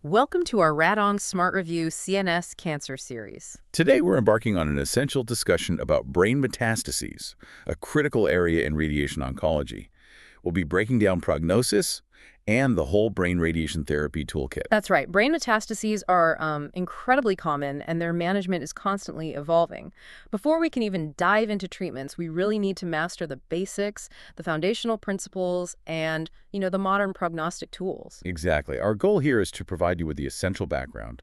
Welcome to our Radong Smart Review CNS Cancer series. Today, we're embarking on an essential discussion about brain metastases, a critical area in radiation oncology. We'll be breaking down Prognosis and the whole brain radiation therapy toolkit. That's right. Brain metastases are incredibly common, and their management is constantly evolving. Before we can even dive into treatments, we really need to master the basics, the foundational principles, and, the modern prognostic tools. Exactly. Our goal here is to provide you with the essential background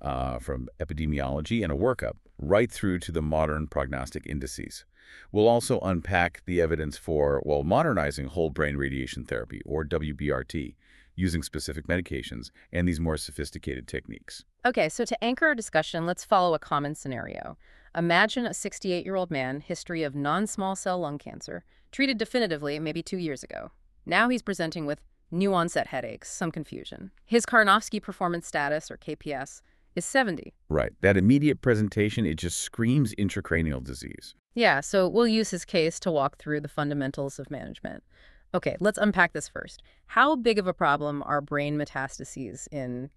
from epidemiology and a workup right through to the modern prognostic indices. We'll also unpack the evidence for, modernizing whole brain radiation therapy, or WBRT, using specific medications and these more sophisticated techniques. Okay, so to anchor our discussion, let's follow a common scenario. Imagine a 68-year-old man, history of non-small cell lung cancer, treated definitively maybe 2 years ago. Now he's presenting with new onset headaches, some confusion. His Karnofsky performance status, or KPS, is 70. Right. That immediate presentation, it just screams intracranial disease. Yeah, so we'll use his case to walk through the fundamentals of management. Okay, let's unpack this first. How big of a problem are brain metastases in,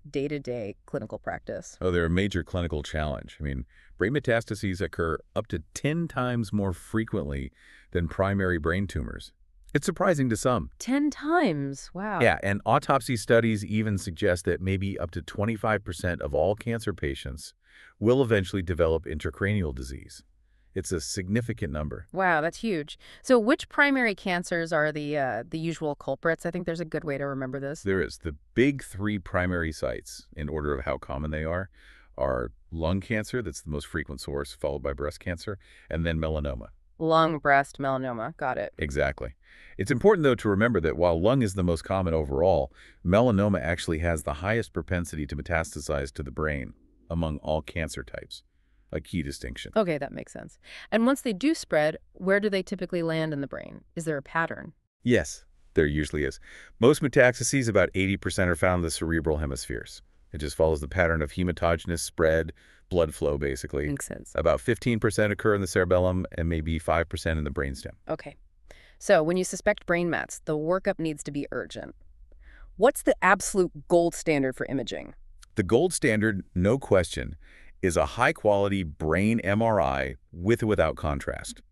day-to-day clinical practice? Oh, they're a major clinical challenge. Brain metastases occur up to 10 times more frequently than primary brain tumors. It's surprising to some. 10 times? Wow. Yeah, and autopsy studies even suggest that maybe up to 25% of all cancer patients will eventually develop intracranial disease. It's a significant number. Wow, that's huge. So which primary cancers are the usual culprits? I think there's a good way to remember this. There is. The big three primary sites, in order of how common they are lung cancer, that's the most frequent source, followed by breast cancer, and then melanoma. Lung, breast, melanoma. Got it. Exactly. It's important, though, to remember that while lung is the most common overall, melanoma actually has the highest propensity to metastasize to the brain among all cancer types. A key distinction. Okay, that makes sense. And once they do spread, where do they typically land in the brain? Is there a pattern? Yes, there usually is. Most metastases, about 80%, are found in the cerebral hemispheres. It just follows the pattern of hematogenous spread, blood flow, basically. Makes sense. About 15% occur in the cerebellum and maybe 5% in the brainstem. Okay. So when you suspect brain mets, the workup needs to be urgent. What's the absolute gold standard for imaging? The gold standard, no question, is a high-quality brain MRI with or without contrast.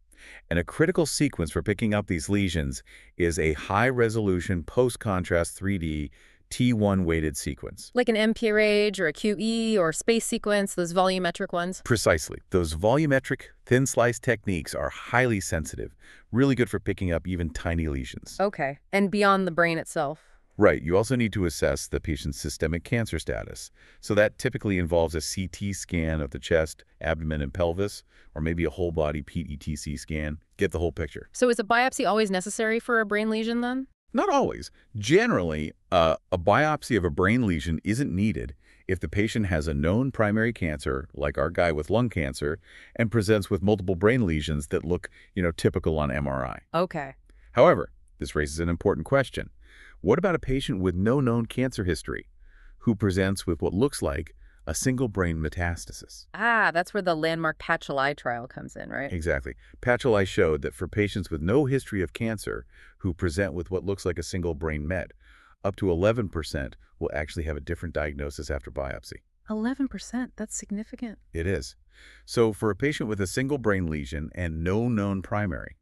And a critical sequence for picking up these lesions is a high-resolution post-contrast 3D T1-weighted sequence. Like an MPRAGE or a QE or space sequence, those volumetric ones? Precisely. Those volumetric, thin-slice techniques are highly sensitive, really good for picking up even tiny lesions. Okay. And beyond the brain itself? Right. You also need to assess the patient's systemic cancer status. So that typically involves a CT scan of the chest, abdomen, and pelvis, or maybe a whole-body PET-CT scan. Get the whole picture. So is a biopsy always necessary for a brain lesion then? Not always. Generally, a biopsy of a brain lesion isn't needed if the patient has a known primary cancer, like our guy with lung cancer, and presents with multiple brain lesions that look, typical on MRI. Okay. However, this raises an important question. What about a patient with no known cancer history who presents with what looks like a single brain metastasis? Ah, that's where the landmark Patch-Eye trial comes in, right? Exactly. Patch-Eye showed that for patients with no history of cancer who present with what looks like a single brain met, up to 11% will actually have a different diagnosis after biopsy. 11%? That's significant. It is. So for a patient with a single brain lesion and no known primary,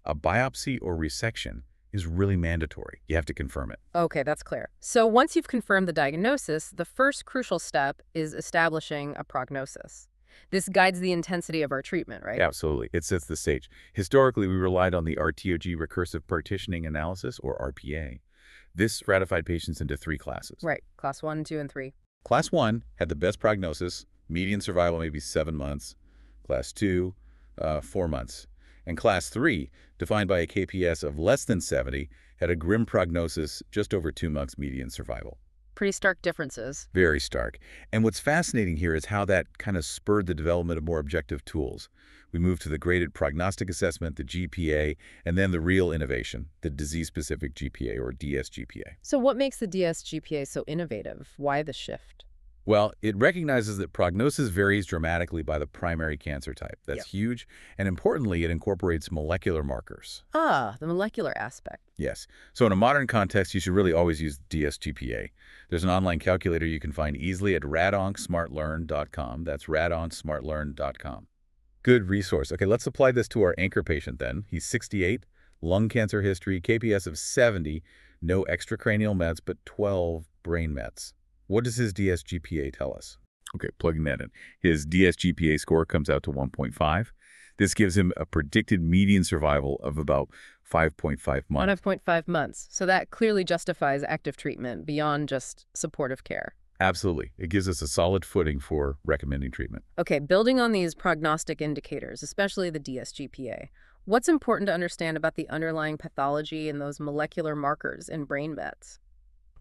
a biopsy or resection is really mandatory. You have to confirm it. Okay, that's clear. So once you've confirmed the diagnosis, the first crucial step is establishing a prognosis. This guides the intensity of our treatment, right? Absolutely. It sets the stage. Historically, we relied on the RTOG recursive partitioning analysis, or RPA. This stratified patients into 3 classes. Right. Class 1, 2, and 3. Class 1 had the best prognosis, median survival maybe 7 months. Class 2, 4 months. And Class 3, defined by a KPS of less than 70, had a grim prognosis, just over 2 months median survival. Pretty stark differences. Very stark. And what's fascinating here is how that kind of spurred the development of more objective tools. We moved to the graded prognostic assessment, the GPA, and then the real innovation, the disease-specific GPA, or DSGPA. So what makes the DSGPA so innovative? Why the shift? Well, it recognizes that prognosis varies dramatically by the primary cancer type. That's Yep. huge. And importantly, it incorporates molecular markers. Ah, the molecular aspect. Yes. So in a modern context, you should really always use DSGPA. There's an online calculator you can find easily at radoncsmartlearn.com. That's radoncsmartlearn.com. Good resource. Okay, let's apply this to our anchor patient then. He's 68, lung cancer history, KPS of 70, no extracranial mets, but 12 brain mets. What does his DSGPA tell us? Okay, plugging that in. His DSGPA score comes out to 1.5. This gives him a predicted median survival of about 5.5 months. 5.5 months. So that clearly justifies active treatment beyond just supportive care. Absolutely. It gives us a solid footing for recommending treatment. Okay, building on these prognostic indicators, especially the DSGPA, what's important to understand about the underlying pathology and those molecular markers in brain mets?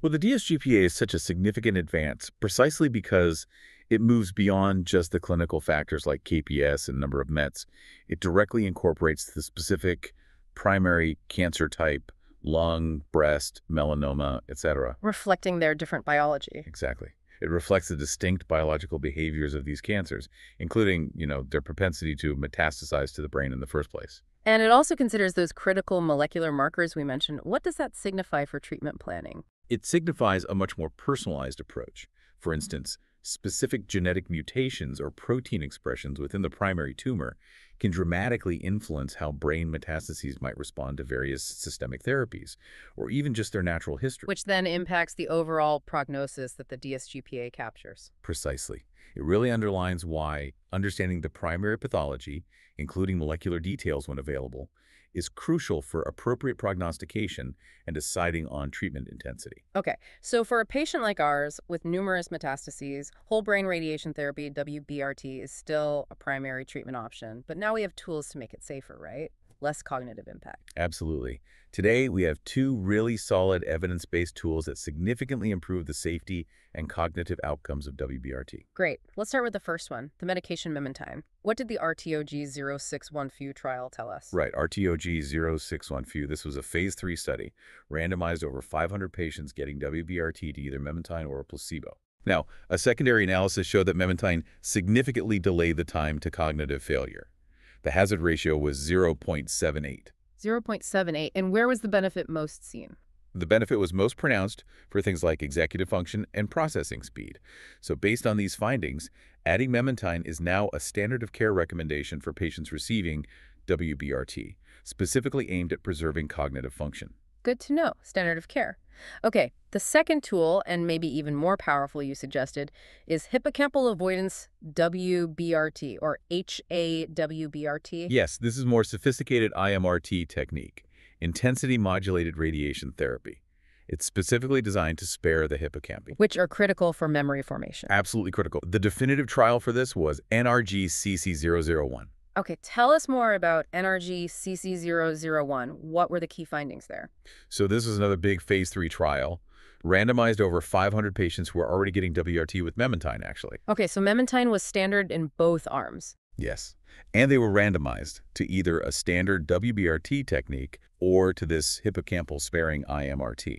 Well, the DSGPA is such a significant advance precisely because it moves beyond just the clinical factors like KPS and number of mets. It directly incorporates the specific primary cancer type, lung, breast, melanoma, etc. Reflecting their different biology. Exactly. It reflects the distinct biological behaviors of these cancers, including, their propensity to metastasize to the brain in the first place. And it also considers those critical molecular markers we mentioned. What does that signify for treatment planning? It signifies a much more personalized approach. For instance, specific genetic mutations or protein expressions within the primary tumor can dramatically influence how brain metastases might respond to various systemic therapies, or even just their natural history. Which then impacts the overall prognosis that the DSGPA captures. Precisely. It really underlines why understanding the primary pathology, including molecular details when available, is crucial for appropriate prognostication and deciding on treatment intensity. Okay, so for a patient like ours with numerous metastases, whole brain radiation therapy, WBRT, is still a primary treatment option. But now we have tools to make it safer, right? Less cognitive impact. Absolutely. Today, we have two really solid evidence-based tools that significantly improve the safety and cognitive outcomes of WBRT. Great. Let's start with the first one, the medication memantine. What did the RTOG-061 FEW trial tell us? Right, RTOG-061 FEW. This was a phase 3 study, randomized over 500 patients getting WBRT to either memantine or a placebo. Now, a secondary analysis showed that memantine significantly delayed the time to cognitive failure. The hazard ratio was 0.78. 0.78. And where was the benefit most seen? The benefit was most pronounced for things like executive function and processing speed. So based on these findings, adding memantine is now a standard of care recommendation for patients receiving WBRT, specifically aimed at preserving cognitive function. Good to know. Standard of care. Okay, the second tool, and maybe even more powerful you suggested, is hippocampal-avoidance WBRT, or HAWBRT. Yes, this is more sophisticated IMRT technique, intensity-modulated radiation therapy. It's specifically designed to spare the hippocampus, Which are critical for memory formation. absolutely critical. The definitive trial for this was NRG-CC001. Okay, tell us more about NRG-CC001. What were the key findings there? So this is another big phase 3 trial, randomized over 500 patients who are already getting WRT with memantine, actually. Okay, so memantine was standard in both arms. Yes. And they were randomized to either a standard WBRT technique or to this hippocampal-sparing IMRT.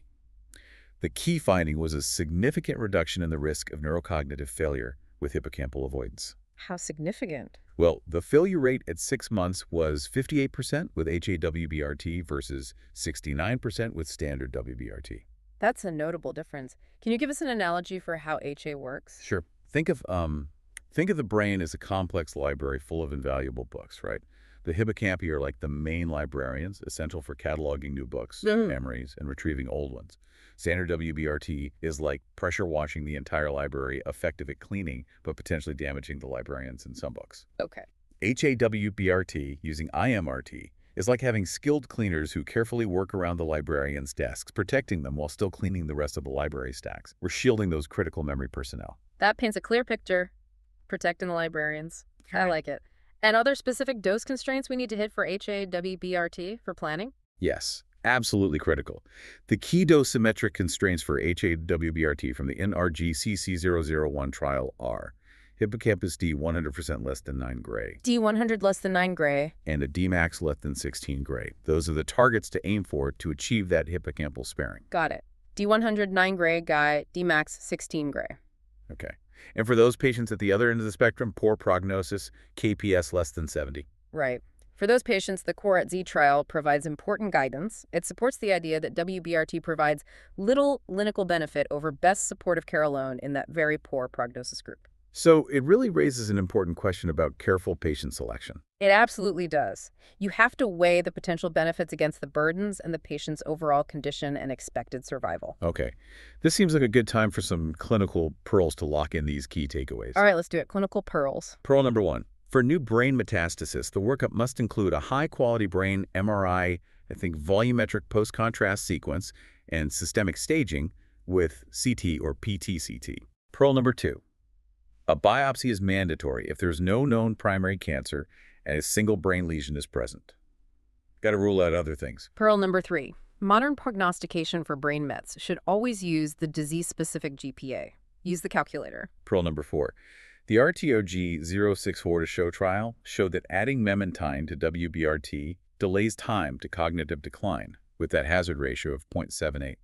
The key finding was a significant reduction in the risk of neurocognitive failure with hippocampal avoidance. How significant? Well, the failure rate at 6 months was 58% with HAWBRT versus 69% with standard WBRT. That's a notable difference. Can you give us an analogy for how HA works? Sure. Think of the brain as a complex library full of invaluable books, right? The hippocampi are like the main librarians, essential for cataloging new books, memories, and retrieving old ones. Standard WBRT is like pressure washing the entire library, effective at cleaning, but potentially damaging the librarians in some books. Okay. HAWBRT, using IMRT, is like having skilled cleaners who carefully work around the librarians' desks, protecting them while still cleaning the rest of the library stacks. We're shielding those critical memory personnel. That paints a clear picture. Protecting the librarians. I like it. And other specific dose constraints we need to hit for HAWBRT for planning? Yes, absolutely critical. The key dosimetric constraints for HAWBRT from the NRG-CC001 trial are hippocampus D 100% less than 9 gray, D100 less than 9 gray. and a Dmax less than 16 gray. Those are the targets to aim for to achieve that hippocampal sparing. Got it. D100 9 gray guy, Dmax 16 gray. Okay. And for those patients at the other end of the spectrum, poor prognosis, KPS less than 70. Right. For those patients, the CORE-Z trial provides important guidance. It supports the idea that WBRT provides little clinical benefit over best supportive care alone in that very poor prognosis group. So it really raises an important question about careful patient selection. It absolutely does. You have to weigh the potential benefits against the burdens and the patient's overall condition and expected survival. Okay, this seems like a good time for some clinical pearls to lock in these key All takeaways. right, let's do it. Clinical pearls. Pearl number one. For new brain metastasis, the workup must include a high-quality brain MRI, I think volumetric post-contrast sequence, and systemic staging with CT or PT-CT. Pearl number two. A biopsy is mandatory if there's no known primary cancer and a single brain lesion is present. Got to rule out other things. Pearl number 3. Modern prognostication for brain mets should always use the disease-specific GPA. Use the calculator. Pearl number 4. The RTOG 064 to show trial showed that adding memantine to WBRT delays time to cognitive decline with that hazard ratio of 0.78.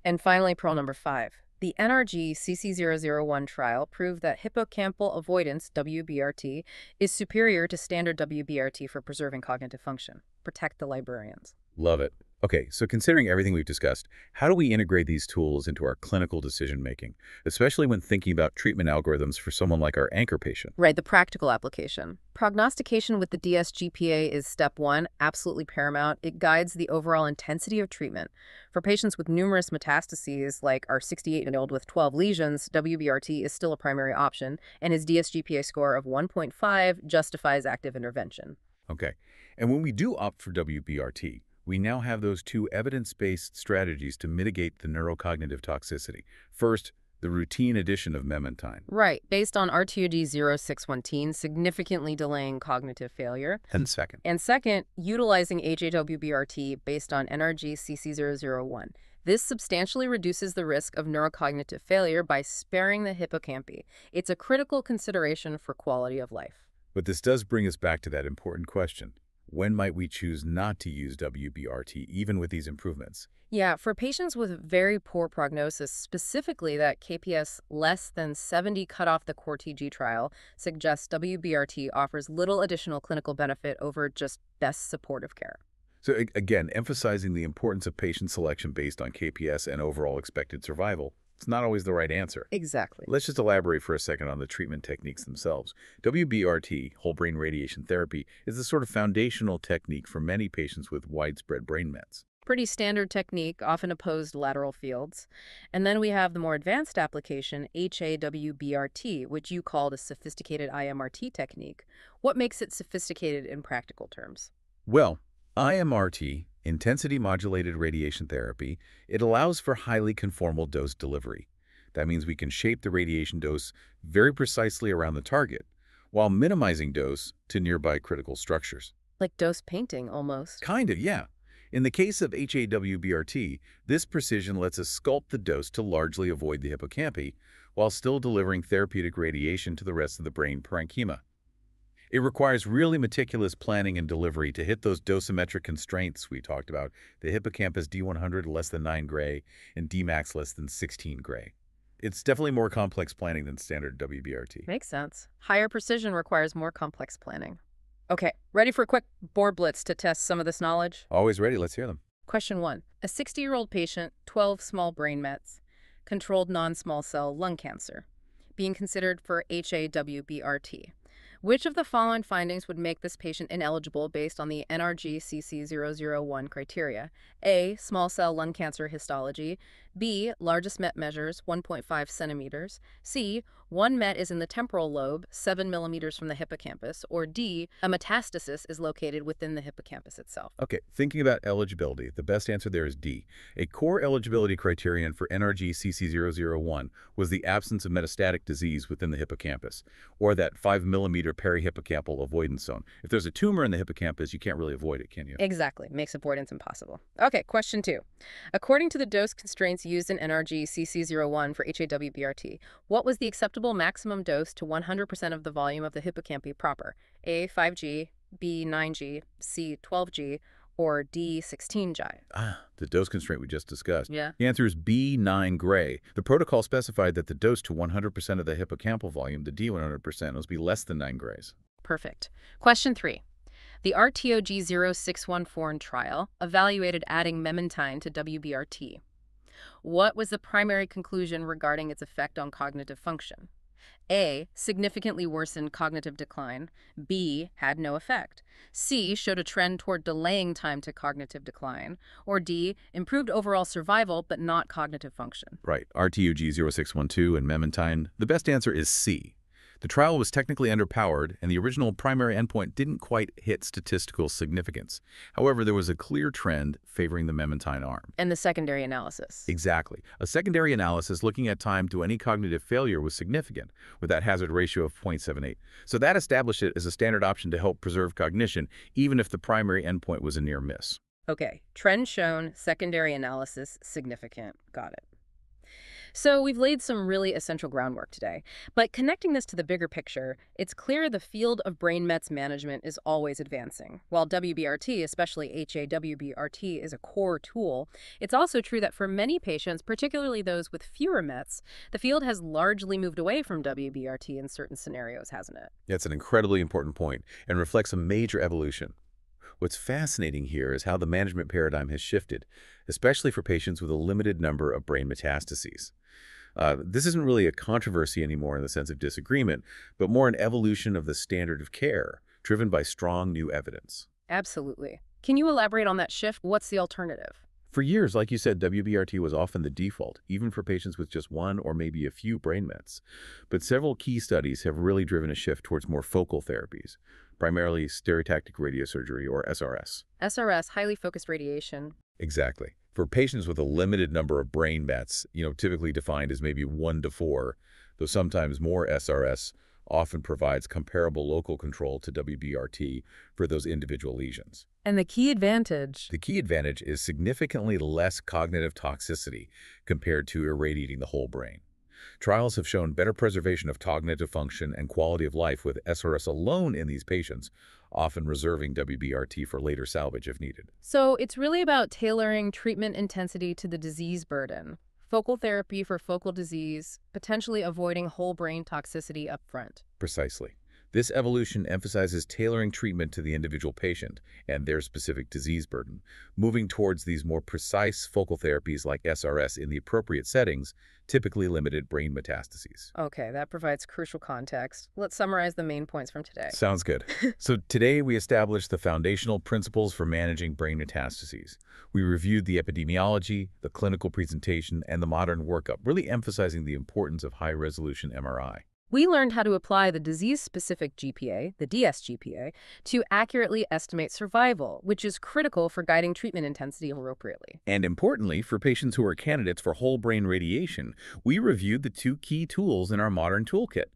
And finally, pearl number 5. The NRG CC001 trial proved that hippocampal-avoidance, WBRT, is superior to standard WBRT for preserving cognitive function. Protect the librarians. Love it. Okay, so considering everything we've discussed, how do we integrate these tools into our clinical decision-making, especially when thinking about treatment algorithms for someone like our anchor patient? Right, the practical application. Prognostication with the DSGPA is step 1, absolutely paramount. It guides the overall intensity of treatment. For patients with numerous metastases, like our 68-year-old with 12 lesions, WBRT is still a primary option, and his DSGPA score of 1.5 justifies active intervention. Okay, and when we do opt for WBRT, we now have those two evidence-based strategies to mitigate the neurocognitive toxicity. First, the routine addition of memantine. Right, based on RTOD 0617, significantly delaying cognitive failure. And second, And second, utilizing HAWBRT based on NRG CC001. This substantially reduces the risk of neurocognitive failure by sparing the hippocampi. It's a critical consideration for quality of life. but this does bring us back to that important question. When might we choose not to use WBRT, even with these improvements? Yeah, for patients with very poor prognosis, specifically that KPS less than 70 cutoff the CORE-TG trial suggests WBRT offers little additional clinical benefit over just best supportive care. So again, emphasizing the importance of patient selection based on KPS and overall expected survival, it's not always the right answer. Exactly. Let's just elaborate for a second on the treatment techniques themselves. WBRT, whole brain radiation therapy, is the sort of foundational technique for many patients with widespread brain mets. Pretty standard technique, often opposed lateral fields. And then we have the more advanced application, HAWBRT, which you called a sophisticated IMRT technique. What makes it sophisticated in practical terms? Well, IMRT, intensity modulated radiation therapy, it allows for highly conformal dose delivery. That means we can shape the radiation dose very precisely around the target, while minimizing dose to nearby critical structures. Like dose painting, almost. Kind of, yeah. In the case of HAWBRT, this precision lets us sculpt the dose to largely avoid the hippocampi, while still delivering therapeutic radiation to the rest of the brain parenchyma. It requires really meticulous planning and delivery to hit those dosimetric constraints we talked about, the hippocampus D100 less than 9 gray and Dmax less than 16 gray. It's definitely more complex planning than standard WBRT. Makes sense. Higher precision requires more complex planning. Okay, ready for a quick board blitz to test some of this knowledge? Always ready, let's hear them. Question 1. A 60-year-old patient, 12 small brain mets, controlled non-small cell lung cancer, being considered for HAWBRT. Which of the following findings would make this patient ineligible based on the NRG CC001 criteria? A. Small cell lung cancer histology. B. Largest MET measures, 1.5 centimeters. C. One MET is in the temporal lobe, 7 millimeters from the hippocampus. Or D. A metastasis is located within the hippocampus itself. Okay, thinking about eligibility, the best answer there is D. A core eligibility criterion for NRG CC001 was the absence of metastatic disease within the hippocampus, or that 5 millimeter perihippocampal-avoidance zone. If there's a tumor in the hippocampus, you can't really avoid it, can you? Exactly. Makes avoidance impossible. Okay, question 2. According to the dose constraints used in NRG CC01 for HAWBRT, what was the acceptable maximum dose to 100% of the volume of the hippocampi proper? A. 5G, B. 9G, C. 12G, or D, 16 Gy? The dose constraint we just discussed. Yeah. The answer is B9 gray. The protocol specified that the dose to 100% of the hippocampal volume, the D100%, must be less than 9 grays. Perfect. Question 3. The RTOG0614 trial evaluated adding memantine to WBRT. What was the primary conclusion regarding its effect on cognitive function? A, significantly worsened cognitive decline. B, had no effect. C, showed a trend toward delaying time to cognitive decline. Or D, improved overall survival but not cognitive function. Right. RTUG0612 and memantine. The best answer is C. The trial was technically underpowered, and the original primary endpoint didn't quite hit statistical significance. However, there was a clear trend favoring the memantine arm. And the secondary analysis. Exactly. A secondary analysis looking at time to any cognitive failure was significant, with that hazard ratio of 0.78. So that established it as a standard option to help preserve cognition, even if the primary endpoint was a near miss. Okay, trend shown, secondary analysis significant. Got it. So we've laid some really essential groundwork today, but connecting this to the bigger picture, it's clear the field of brain mets management is always advancing. While WBRT, especially HAWBRT, is a core tool, it's also true that for many patients, particularly those with fewer mets, the field has largely moved away from WBRT in certain scenarios, hasn't it? That's an incredibly important point and reflects a major evolution. What's fascinating here is how the management paradigm has shifted, especially for patients with a limited number of brain metastases. This isn't really a controversy anymore in the sense of disagreement, but more an evolution of the standard of care, driven by strong new evidence. Absolutely. Can you elaborate on that shift? What's the alternative? For years, like you said, WBRT was often the default, even for patients with just one or maybe a few brain mets. But several key studies have really driven a shift towards more focal therapies, primarily stereotactic radiosurgery, or SRS. SRS, highly focused radiation. Exactly. For patients with a limited number of brain mets, typically defined as maybe 1 to 4, though sometimes more, SRS often provides comparable local control to WBRT for those individual lesions. And the key advantage? The key advantage is significantly less cognitive toxicity compared to irradiating the whole brain. Trials have shown better preservation of cognitive function and quality of life with SRS alone in these patients, often reserving WBRT for later salvage if needed. So it's really about tailoring treatment intensity to the disease burden. Focal therapy for focal disease, potentially avoiding whole brain toxicity up front. Precisely. This evolution emphasizes tailoring treatment to the individual patient and their specific disease burden, moving towards these more precise focal therapies like SRS in the appropriate settings, typically limited brain metastases. Okay, that provides crucial context. Let's summarize the main points from today. Sounds good. So today we established the foundational principles for managing brain metastases. We reviewed the epidemiology, the clinical presentation, and the modern workup, really emphasizing the importance of high-resolution MRI. We learned how to apply the disease-specific GPA, the DSGPA, to accurately estimate survival, which is critical for guiding treatment intensity appropriately. And importantly, for patients who are candidates for whole brain radiation, we reviewed the 2 key tools in our modern toolkit: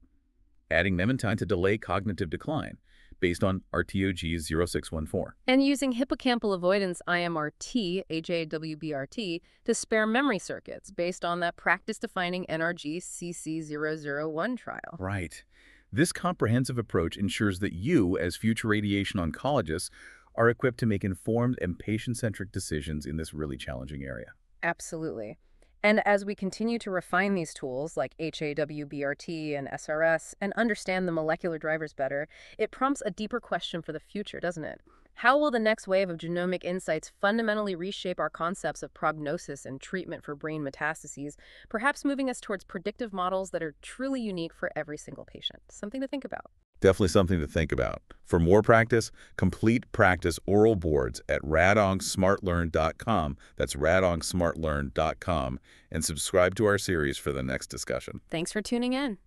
adding memantine to delay cognitive decline, based on RTOG 0614. And using hippocampal-avoidance IMRT, HAWBRT, to spare memory circuits based on that practice-defining NRG CC001 trial. Right. This comprehensive approach ensures that you, as future radiation oncologists, are equipped to make informed and patient-centric decisions in this really challenging area. Absolutely. And as we continue to refine these tools like HAWBRT and SRS and understand the molecular drivers better, it prompts a deeper question for the future, doesn't it? How will the next wave of genomic insights fundamentally reshape our concepts of prognosis and treatment for brain metastases, perhaps moving us towards predictive models that are truly unique for every single patient? Something to think about. Definitely something to think about. For more practice, complete practice oral boards at radongsmartlearn.com. That's radongsmartlearn.com. And subscribe to our series for the next discussion. Thanks for tuning in.